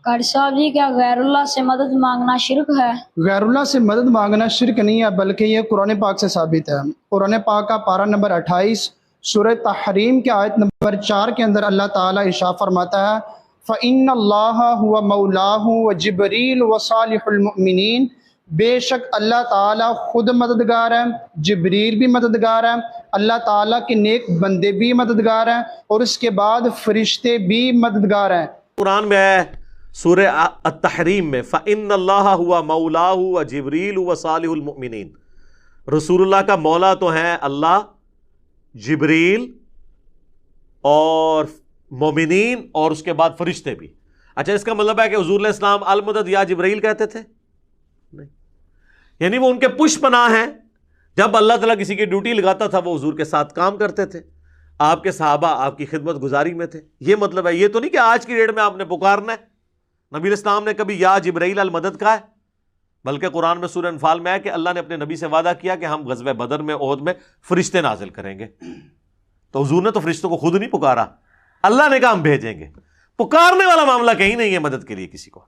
قاری صاحب جی کیا غیر اللہ سے مدد مانگنا شرک ہے؟ غیر اللہ سے مدد مانگنا شرک نہیں ہے، بلکہ یہ قرآن پاک سے ثابت ہے۔ قرآن پاک کا پارہ نمبر 28 سورہ تحریم کے آیت نمبر 4 کے اندر اللہ تعالیٰ ارشاد فرماتا ہے فَإِنَّ اللَّهَ هُوَ مَوْلَاهُ وَجِبْرِيلُ وَصَالِحُ الْمُؤْمِنِينَ، بے شک اللہ تعالیٰ خود مددگار ہے، جبریل بھی مددگار ہے، اللہ تعالیٰ کے نیک بندے بھی مددگار ہیں، اور اس کے بعد فرشتے بھی مددگار ہیں۔ قرآن میں ہے سورہ التحریم میں فَإِنَّ اللَّهَ هُوَ مَوْلَاهُ وَجِبْرِيلُ وَصَالِحُ الْمُؤْمِنِينَ، رسول اللہ کا مولا تو ہیں اللہ، جبریل اور مومنین، اور اس کے بعد فرشتے بھی۔ اچھا، اس کا مطلب ہے کہ حضور علیہ السلام المدد یا جبریل کہتے تھے؟ نہیں، یعنی وہ ان کے پش پناہ ہیں۔ جب اللہ تعالیٰ کسی کی ڈیوٹی لگاتا تھا وہ حضور کے ساتھ کام کرتے تھے، آپ کے صحابہ آپ کی خدمت گزاری میں تھے، یہ مطلب ہے۔ یہ تو نہیں کہ آج کی ڈیٹ میں آپ نے پکارنا ہے۔ نبی علیہ السلام نے کبھی یا جبرائیل المدد کہا ہے؟ بلکہ قرآن میں سورہ انفال میں ہے کہ اللہ نے اپنے نبی سے وعدہ کیا کہ ہم غزوہ بدر میں، احد میں فرشتے نازل کریں گے۔ تو حضور نے تو فرشتوں کو خود نہیں پکارا، اللہ نے کہا ہم بھیجیں گے۔ پکارنے والا معاملہ کہیں نہیں ہے مدد کے لیے کسی کو۔